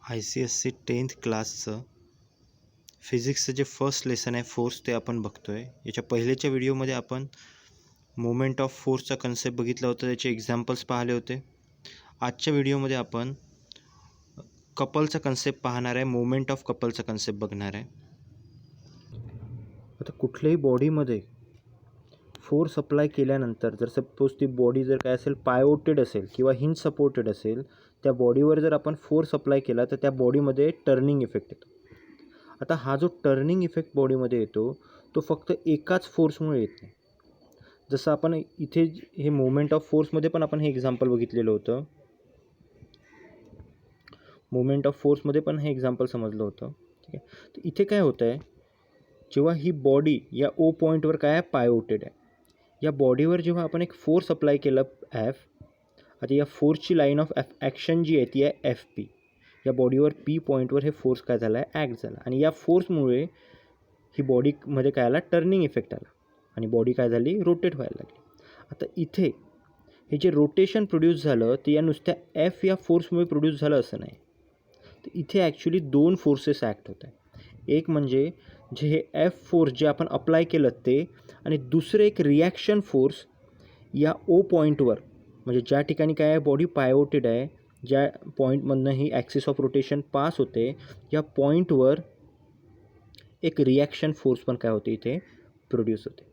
ICSC 10th क्लासचं फिजिक्सचं जे first lesson आहे force ते आपण बघतो आहे. याच्या पहिल्याच्या व्हिडिओमध्ये आपण मोमेंट ऑफ फोर्सचा कन्सेप्ट बघितला होता, त्याचे एक्झाम्पल्स पाहिले होते. आजच्या व्हिडिओमध्ये आपण कपलचा कन्सेप्ट पाहणार आहे, मोमेंट ऑफ कपलचा कन्सेप्ट बघणार आहे. आता कुठल्याही बॉडीमध्ये फोर्स अप्लाय केल्यानंतर जर सपोज ती बॉडी जर काय असेल पायोटेड असेल किंवा हिंज सपोर्टेड असेल, त्या बॉडीवर जर आपण फोर्स अप्लाय केला तर त्या बॉडीमध्ये टर्निंग इफेक्ट येतो. आता हा जो टर्निंग इफेक्ट बॉडीमध्ये येतो तो फक्त एकाच फोर्समुळे येत नाही. जसं आपण इथे हे मोमेंट ऑफ फोर्समध्ये पण आपण हे एक्झाम्पल बघितलेलं होतं. मोमेंट ऑफ फोर्समध्ये पण हे एक्झाम्पल समजलं होतं. ठीक आहे. तर इथे काय होतं आहे, जेव्हा ही बॉडी या ओ पॉईंटवर काय आहे पायोटेड आहे, या बॉडीवर जेव्हा आपण एक फोर्स अप्लाय केला एफ, आता या फोर्सची लाईन ऑफ ॲक्शन जी आहे ती आहे एफ पी. या बॉडीवर पी पॉईंटवर हे फोर्स काय झाला आहे ॲक्ट झाला आणि या फोर्समुळे ही बॉडीमध्ये काय आला टर्निंग इफेक्ट आला आणि बॉडी काय झाली रोटेट व्हायला लागली. आता इथे हे जे रोटेशन प्रोड्यूस झालं ते या नुसत्या एफ या फोर्समुळे प्रोड्यूस झालं असं नाही. तर इथे ॲक्च्युली दोन फोर्सेस ॲक्ट होत आहे. एक म्हणजे जे हे एफ फोर्स जे आपण अप्लाय केलं ते, आणि दुसरं एक रिॲक्शन फोर्स या ओ पॉईंटवर, म्हणजे ज्या ठिकाणी काय आहे बॉडी पायोटेड आहे, ज्या पॉईंटमधनं ही ॲक्सिस ऑफ रोटेशन पास होते, या पॉईंटवर एक रिॲक्शन फोर्स पण काय होते इथे प्रोड्यूस होते.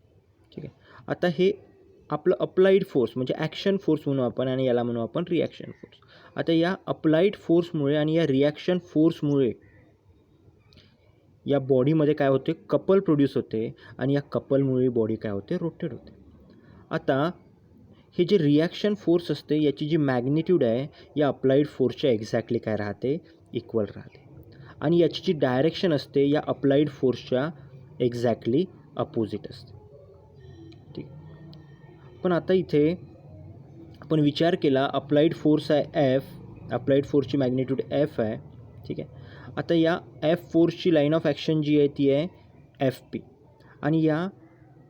ठीक आहे. आता हे आपलं अप्लाइड फोर्स म्हणजे ॲक्शन फोर्स म्हणू आपण आणि याला म्हणू आपण रिॲक्शन फोर्स. आता या अप्लाइड फोर्समुळे आणि या रिॲक्शन फोर्समुळे या बॉडीमध्ये काय होते कपल प्रोड्यूस होते आणि या कपलमुळे बॉडी काय होते रोटेट होते. आता हे जे रिॲक्शन फोर्स असते याची जी मॅग्निट्यूड आहे या अप्लाइड फोर्सच्या एक्झॅक्टली काय राहते इक्वल राहते आणि याची जी डायरेक्शन असते या अप्लाइड फोर्सच्या एक्झॅक्टली अपोजिट असते. ठीक. पण आता इथे आपण विचार केला अप्लाइड फोर्स आहे एफ, अप्लाइड फोर्सची मॅग्निट्यूड एफ आहे. ठीक आहे. आता या एफ फोर्सची लाईन ऑफ ॲक्शन जी आहे ती आहे एफ पी आणि या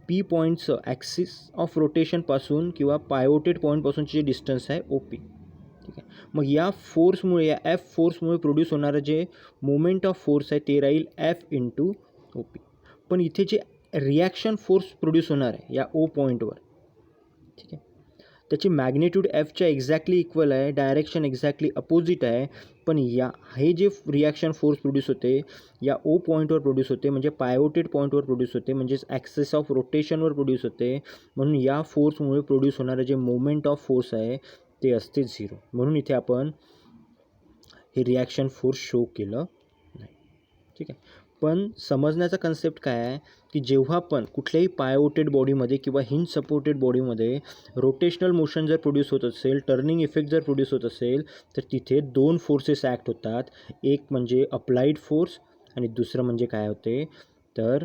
पी पॉईंटचं ॲक्सिस ऑफ रोटेशनपासून किंवा पायोटेड पॉईंटपासूनचे जे डिस्टन्स आहे ओ पी. ठीक आहे. मग या फोर्समुळे या एफ फोर्समुळे प्रोड्यूस होणारं जे मोमेंट ऑफ फोर्स आहे ते राहील एफ इंटू ओ पी. पण इथे जे रिॲक्शन फोर्स प्रोड्यूस होणार आहे या ओ पॉईंटवर, ठीक आहे, त्याची मॅग्निट्यूड एफच्या एक्झॅक्टली इक्वल आहे, डायरेक्शन एक्झॅक्टली अपोजिट आहे. पण हे जे रिॲक्शन फोर्स प्रोड्यूस होते या ओ पॉईंटवर प्रोड्यूस होते, म्हणजे पायोटेड पॉईंटवर प्रोड्यूस होते, म्हणजेच ॲक्सेस ऑफ रोटेशनवर प्रोड्यूस होते. म्हणून या फोर्समुळे प्रोड्यूस होणारं जे मोमेंट ऑफ फोर्स आहे ते असते 0. म्हणून इथे आपण हे रिॲक्शन फोर्स शो केलं नाही. ठीक आहे. पण समजण्याचा कन्सेप्ट काय आहे की जेव्हा पण कुठल्याही पायोटेड बॉडीमध्ये किंवा हिंज सपोर्टेड बॉडीमध्ये रोटेशनल मोशन जर प्रोड्यूस होत असेल, टर्निंग इफेक्ट जर प्रोड्यूस होत असेल, तर तिथे दोन फोर्सेस ॲक्ट होतात. एक म्हणजे अप्लाइड फोर्स आणि दुसरं म्हणजे काय होते तर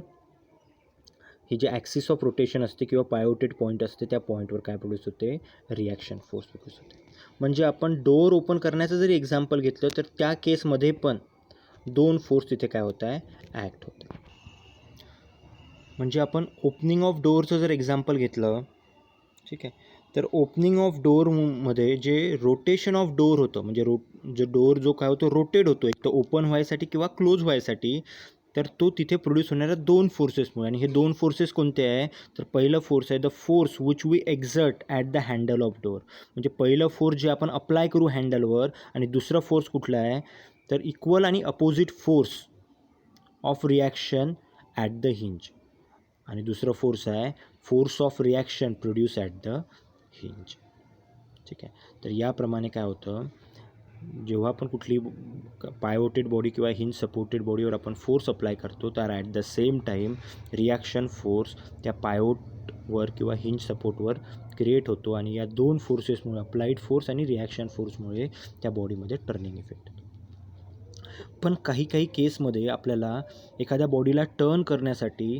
हे जे ॲक्सिस ऑफ रोटेशन असते किंवा पायोटेड पॉईंट असते त्या पॉईंटवर काय प्रोड्यूस होते रिॲक्शन फोर्स प्रोड्यूस होते. म्हणजे आपण डोअर ओपन करण्याचं जरी एक्झाम्पल घेतलं तर त्या केसमध्ये पण दोन फोर्स तिथे काय होत आहे ॲक्ट होत आहे. म्हणजे आपण ओपनिंग ऑफ डोअरचं जर एक्झाम्पल घेतलं, ठीक आहे, तर ओपनिंग ऑफ डोअरमध्ये जे रोटेशन ऑफ डोअर होतं, म्हणजे जो डोअर जो काय होतो रोटेट होतो एक तर ओपन व्हायसाठी किंवा क्लोज व्हायसाठी, तर तो तिथे प्रोड्यूस होणाऱ्या दोन फोर्सेसमुळे. आणि हे दोन फोर्सेस कोणते आहे तर पहिलं फोर्स आहे the force which we exert at the handle of door. म्हणजे पहिलं फोर्स जे आपण अप्लाय करू हँडलवर, आणि दुसरा फोर्स कुठला आहे तर इक्वल आणि opposite force of reaction at the hinge. आणि दुसरं फोर्स आहे force of reaction produce at the hinge. ठीक आहे. तर याप्रमाणे काय होतं, जेव्हा आपण कुठली पायोटेड बॉडी किंवा हिंज सपोर्टेड बॉडीवर आपण फोर्स अप्लाय करतो तर at the same time reaction force त्या पायोटवर किंवा हिंज सपोर्टवर क्रिएट होतो आणि या दोन फोर्सेसमुळे अप्लाइड फोर्स आणि रिॲक्शन फोर्समुळे त्या बॉडीमध्ये टर्निंग इफेक्ट होतो. पण काही केसमध्ये आपल्याला एखाद्या बॉडीला टर्न करण्यासाठी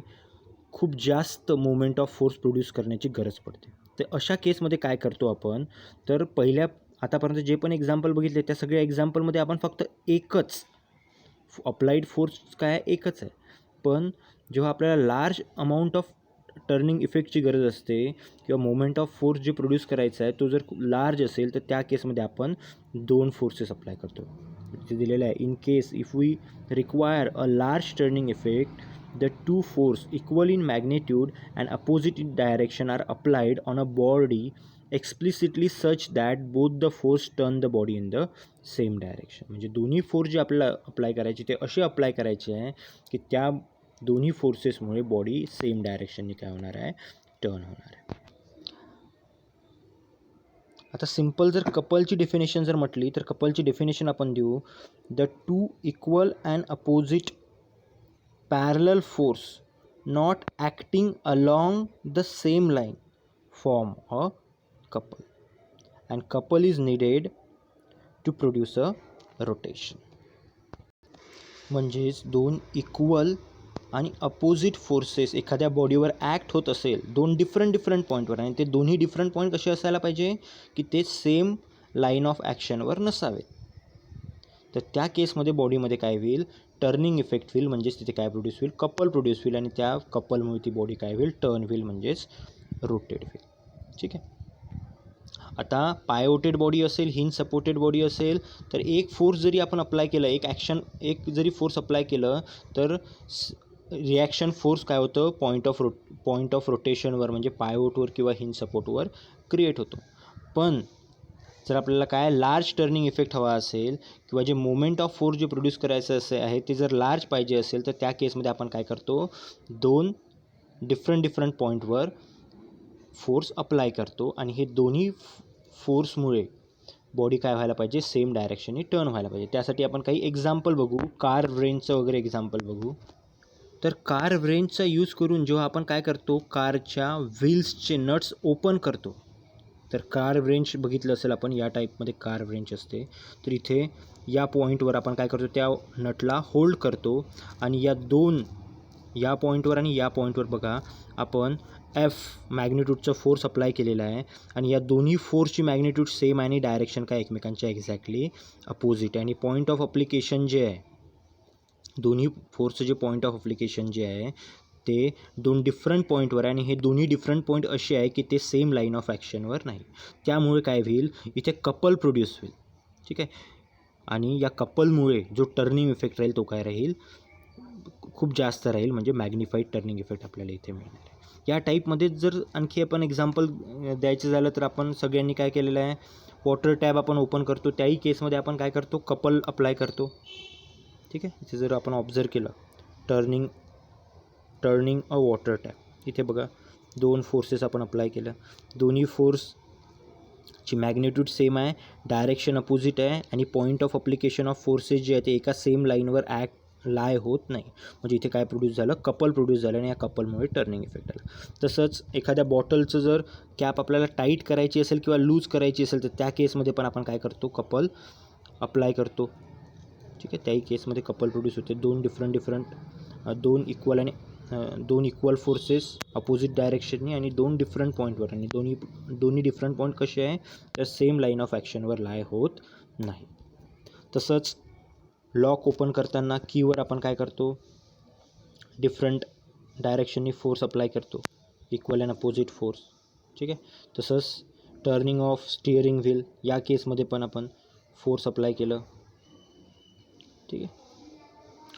खूप जास्त मोमेंट ऑफ फोर्स प्रोड्यूस करण्याची गरज पडते. तर अशा केसमध्ये काय करतो आपण तर पहिल्या आतापर्यंत जे पण एक्झाम्पल बघितले त्या सगळ्या एक्झाम्पलमध्ये आपण फक्त एकच अप्लाइड फोर्स काय एकच आहे. पण जेव्हा आपल्याला लार्ज अमाऊंट ऑफ टर्निंग इफेक्टची गरज असते किंवा मोमेंट ऑफ फोर्स जे प्रोड्यूस करायचा आहे तो जर लार्ज असेल तर त्या केसमध्ये आपण दोन फोर्सेस अप्लाय करतो. इथे दिलेलं आहे, in case if we require a large turning effect the two force equal in magnitude and opposite in direction are applied on a body explicitly such that both the force turn the body in the same direction. म्हणजे दोन्ही force जे आपल्याला apply करायचे ते असे apply करायचे आहे की त्या दोन्ही फोर्सेसमुळे बॉडी सेम डायरेक्शनने काय होणार आहे, टर्न होणार आहे. आता सिम्पल जर कपलची डेफिनेशन जर म्हटली तर कपलची डेफिनेशन आपण देऊ, the two equal and opposite parallel force not acting along the same line form a couple and couple is needed to produce a rotation. म्हणजेच दोन इक्वल आणि अपोजिट फोर्सेस एखाद्या बॉडीवर ॲक्ट होत असेल दोन डिफरंट पॉईंटवर आणि ते दोन्ही डिफरंट पॉईंट कसे असायला पाहिजे की ते सेम लाईन ऑफ ॲक्शनवर नसावेत. तर त्या केसमध्ये बॉडीमध्ये काय होईल, टर्निंग इफेक्ट होईल, म्हणजेच तिथे काय प्रोड्यूस होईल, कपल प्रोड्यूस होईल आणि त्या कपलमुळे ती बॉडी काय होईल, टर्न होईल, म्हणजेच रोटेट होईल. ठीक आहे. आता पायोटेड बॉडी असेल, हिंज सपोर्टेड बॉडी असेल तर एक फोर्स जरी आपण अप्लाय केलं, एक जरी फोर्स अप्लाय केलं तर रिॲक्शन फोर्स काय होतं, पॉईंट ऑफ रोटेशनवर म्हणजे पायोटवर किंवा हिंज सपोर्टवर क्रिएट होतो. पण जर आपल्याला काय लार्ज टर्निंग इफेक्ट हवा असेल किंवा जे मोमेंट ऑफ फोर्स जे प्रोड्यूस करायचं असे आहे ते जर लार्ज पाहिजे असेल तर त्या केसमध्ये आपण काय करतो, दोन डिफरंट पॉईंटवर फोर्स अप्लाय करतो आणि हे दोन्ही फोर्समुळे बॉडी काय व्हायला पाहिजे, सेम डायरेक्शनने टर्न व्हायला पाहिजे. त्यासाठी आपण काही एक्झाम्पल बघू, कार रेंजचं वगैरे एक्झाम्पल बघू. तर कार रेंजचा यूज करून जेव्हा आपण काय करतो, कारच्या व्हील्सचे नट्स ओपन करतो. तर कार रेंज बघितलं असेल आपण, या टाईपमध्ये कार रेंज असते. तर इथे या पॉईंटवर आपण काय करतो, त्या नटला होल्ड करतो आणि या पॉईंटवर आणि या पॉईंटवर बघा आपण एफ मॅग्निट्यूडचा फोर्स अप्लाय केलेला आहे आणि या दोन्ही फोर्सची मॅग्निट्यूड सेम आहे आणि डायरेक्शन काय एकमेकांच्या एक्झॅक्टली अपोजिट आहे. आणि पॉईंट ऑफ अप्लिकेशन जे आहे, दोन्ही फोर्सचं जे पॉईंट ऑफ अप्लिकेशन जे आहे ते दोन डिफरंट पॉईंटवर आहे आणि हे दोन्ही डिफरंट पॉईंट असे आहे की ते सेम लाईन ऑफ ॲक्शनवर नाही. त्यामुळे काय होईल, इथे कपल प्रोड्यूस होईल. ठीक आहे. आणि या कपलमुळे जो टर्निंग इफेक्ट राहील तो काय राहील, खूप जास्त राहील, म्हणजे मॅग्निफाईड टर्निंग इफेक्ट आपल्याला इथे मिळणार आहे. या टाईपमध्ये जर आणखी आपण एक्झाम्पल द्यायचं झालं तर आपण सगळ्यांनी काय केलेलं आहे, वॉटर टॅब आपण ओपन करतो, त्याही केसमध्ये आपण काय करतो, कपल अप्लाय करतो. ठीक आहे. इथे जर आपण ऑब्झर्व केलं, टर्निंग अ वॉटर टॅप, इथे बघा दोन फोर्सेस आपण अप्लाय केलं, दोन्ही फोर्सची मॅग्निट्यूड सेम आहे, डायरेक्शन अपोजिट आहे आणि point of application of forces जे आहे ते एका सेम लाईनवर लाय होत नाही. म्हणजे इथे काय प्रोड्यूस झालं, कपल प्रोड्यूस झालं आणि या कपलमुळे टर्निंग इफेक्ट आला. तसंच एखाद्या बॉटलचं जर कॅप आपल्याला टाईट करायची असेल किंवा लूज करायची असेल तर त्या केसमध्ये पण आपण काय करतो, कपल अप्लाय करतो. ठीक आहे. त्याही केसमध्ये कपल प्रोड्यूस होते. दोन इक्वल फोर्सेस अपोजिट डायरेक्शननी आणि दोन डिफरंट पॉईंटवर आणि दोन्ही डिफरंट पॉईंट कसे आहे तर सेम लाईन ऑफ ॲक्शनवर लाय होत नाही. तसंच लॉक ओपन करताना कीवर आपण काय करतो, डिफरंट डायरेक्शननी फोर्स अप्लाय करतो, इक्वल अँड अपोजिट फोर्स. ठीक आहे. तसंच टर्निंग ऑफ स्टिअरिंग व्हील, या केसमध्ये पण आपण फोर्स अप्लाय केलं. ठीक आहे.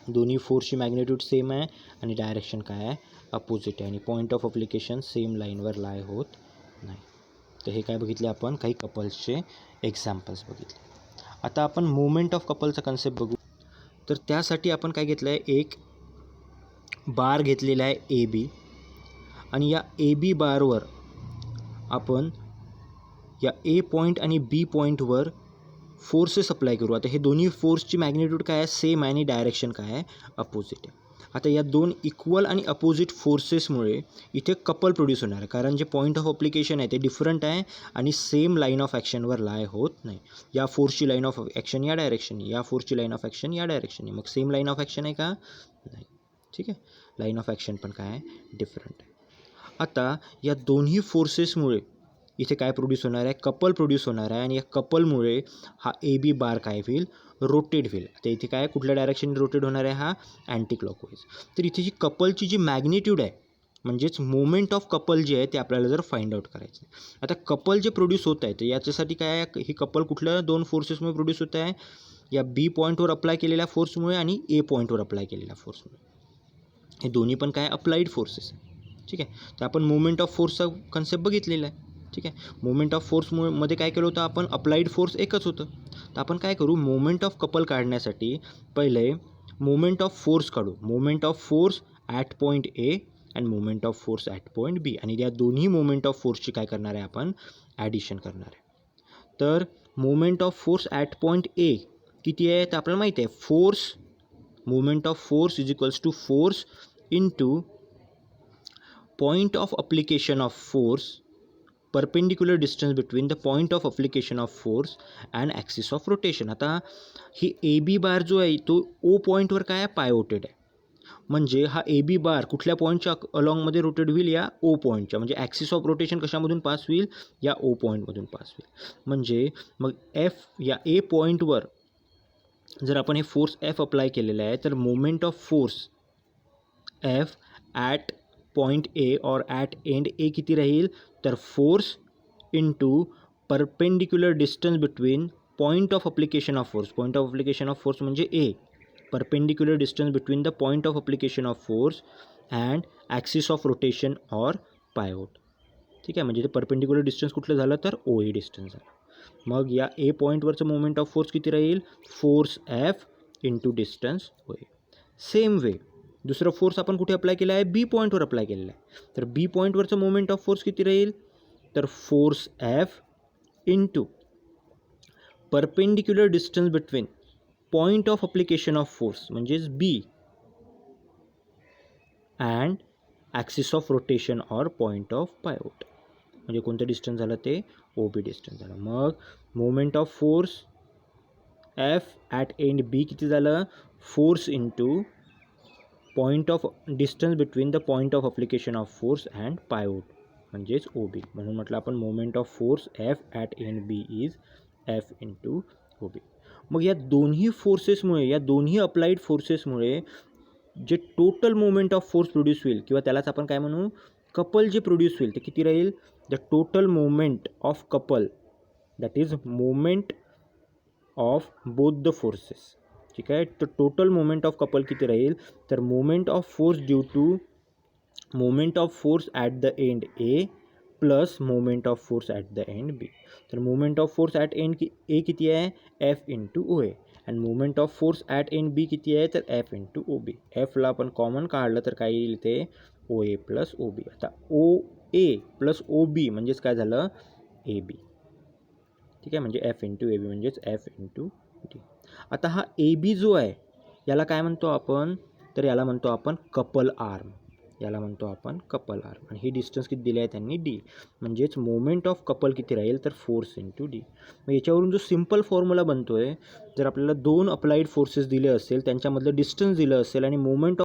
दोन्ही फोर्सची मॅग्निट्यूड सेम आहे आणि डायरेक्शन काय आहे, अपोजिट आहे आणि पॉईंट ऑफ अप्लिकेशन सेम लाईनवर लाय होत नाही. तर हे काय बघितले आपण, काही कपल्सचे एक्झाम्पल्स बघितले. आता आपण मोमेंट ऑफ कपलचा कन्सेप्ट बघू. तर त्यासाठी आपण काय घेतलं आहे, एक बार घेतलेला आहे ए बी आणि या ए बी बारवर आपण या ए पॉईंट आणि बी पॉईंटवर फोर्सेस अप्लाय करू. आता हे दोन्ही फोर्सची मॅग्निट्यूड काय आहे, सेम आहे आणि डायरेक्शन काय आहे, अपोजिट आहे. आता या दोन इक्वल आणि अपोजिट फोर्सेसमुळे इथे कपल प्रोड्यूस होणार आहे, कारण जे पॉईंट ऑफ अप्लिकेशन आहे ते डिफरंट आहे आणि सेम लाईन ऑफ ॲक्शनवर लाय होत नाही. या फोर्सची लाईन ऑफ ॲक्शन या डायरेक्शननी, या फोर्सची लाईन ऑफ ॲक्शन या डायरेक्शननी, मग सेम लाईन ऑफ ॲक्शन आहे का, नाही. ठीक आहे. लाईन ऑफ ॲक्शन पण काय आहे, डिफरंट आहे. आता या दोन्ही फोर्सेसमुळे इथे काय प्रोड्यूस होणार आहे, कपल प्रोड्यूस होणार आहे आणि या कपलमुळे हा ए बी बार काय होईल, रोटेट होईल. आता इथे काय कुठल्या डायरेक्शनने रोटेट होणार आहे, हा अँटी क्लॉकवाईज. तर इथे जी कपलची जी मॅग्निट्यूड आहे म्हणजेच मोमेंट ऑफ कपल जे आहे ते आपल्याला जर फाइंड आउट करायचं आहे. आता कपल जे प्रोड्यूस होत आहे तर याच्यासाठी काय आहे, ही कपल कुठल्या दोन फोर्सेसमुळे प्रोड्यूस होत आहे, या बी पॉईंटवर अप्लाय केलेल्या फोर्समुळे आणि ए पॉईंटवर अप्लाय केलेल्या फोर्समुळे. हे दोन्ही पण काय अप्लाइड फोर्सेस आहे. ठीक आहे. तर आपण मोमेंट ऑफ फोर्सचा कन्सेप्ट बघितलेला आहे. ठीक आहे. मोमेंट ऑफ फोर्समुळे मध्ये काय केलं होतं आपण, अप्लाइड फोर्स एकच होतं. तर आपण काय करू, मोमेंट ऑफ कपल काढण्यासाठी पहिले मोमेंट ऑफ फोर्स काढू. Moment of force at point A and moment of force at point B. आणि या दोन्ही मोमेंट ऑफ फोर्सची काय करणार आहे आपण, ॲडिशन करणार आहे. तर moment of force at point A किती आहे तर आपल्याला माहिती आहे, force moment of force is equals to force into point of application of force perpendicular distance between the point of application of force and axis of rotation. आता ही A B bar जो आहे तो ओ पॉईंटवर काय आहे, पायोटेड आहे. म्हणजे हा ए बी बार कुठल्या पॉईंटच्या अलॉंगमध्ये रोटेट होईल, या ओ पॉईंटच्या. म्हणजे ॲक्सिस ऑफ रोटेशन कशामधून पास होईल, या ओ पॉईंटमधून पास होईल. म्हणजे मग एफ या ए पॉईंटवर जर आपण हे फोर्स एफ अप्लाय केलेलं आहे तर moment of force F at point A or at end A किती राहील तर force into perpendicular distance between point of application of force. Point of application of force म्हणजे A, perpendicular distance between the point of application of force and axis of rotation or pivot. ठीक आहे. म्हणजे ते perpendicular distance कुठलं झालं तर ओ ए distance झालं. मग या ए पॉईंटवरचं मोमेंट ऑफ फोर्स किती राहील, force F into distance O A. Same way दुसरं फोर्स आपण कुठे अप्लाय केलं आहे, बी पॉईंटवर अप्लाय केलेलं आहे. तर बी पॉईंटवरचं मोमेंट ऑफ फोर्स किती राहील तर force F into perpendicular distance between point of application of force म्हणजेच B and axis of rotation or point of pivot. म्हणजे कोणतं डिस्टन्स झालं ते ओ बी डिस्टन्स झालं. मग moment of force F at end B किती झालं, force into point of distance between the point of application of force and pivot म्हणजेच O B. म्हणून म्हटलं आपण moment of force F at end B is F into O B. मग या दोन्ही फोर्सेसमुळे, या दोन्ही अप्लाइड फोर्सेसमुळे जे total moment of force produce होईल किंवा त्यालाच आपण काय म्हणू, कपल जे प्रोड्यूस होईल ते किती राहील, the total moment of couple that is moment of both the forces. ठीक आहे. तर टोटल मोमेंट ऑफ कपल किती राहील तर moment of force due to moment of force at the end A plus moment of force at the end B. तर moment of force at end A किती आहे, F into O A. And moment of force at end B किती आहे तर F into O बी. एफला आपण common काढलं तर काय येईल ते ओ ए प्लस ओ बी. आता ओ ए प्लस ओ बी म्हणजेच काय झालं, ए बी. ठीक आहे. म्हणजे एफ इंटू ए बी म्हणजेच एफ इंटू डी. आता हा ए बी जो आहे याला काय म्हणतो आपण तर याला म्हणतो आपण कपल आर्म. याला म्हणतो आपण कपल आर्म. आणि ही डिस्टन्स किती दिली आहे त्यांनी, डी. म्हणजेच मोमेंट ऑफ कपल किती राहील तर फोर्स इंटू डी. मग याच्यावरून जो सिम्पल फॉर्म्युला बनतो आहे, जर आपल्याला दोन अप्लाइड फोर्सेस दिले असेल त्यांच्यामधलं डिस्टन्स दिलं असेल आणि मोमेंट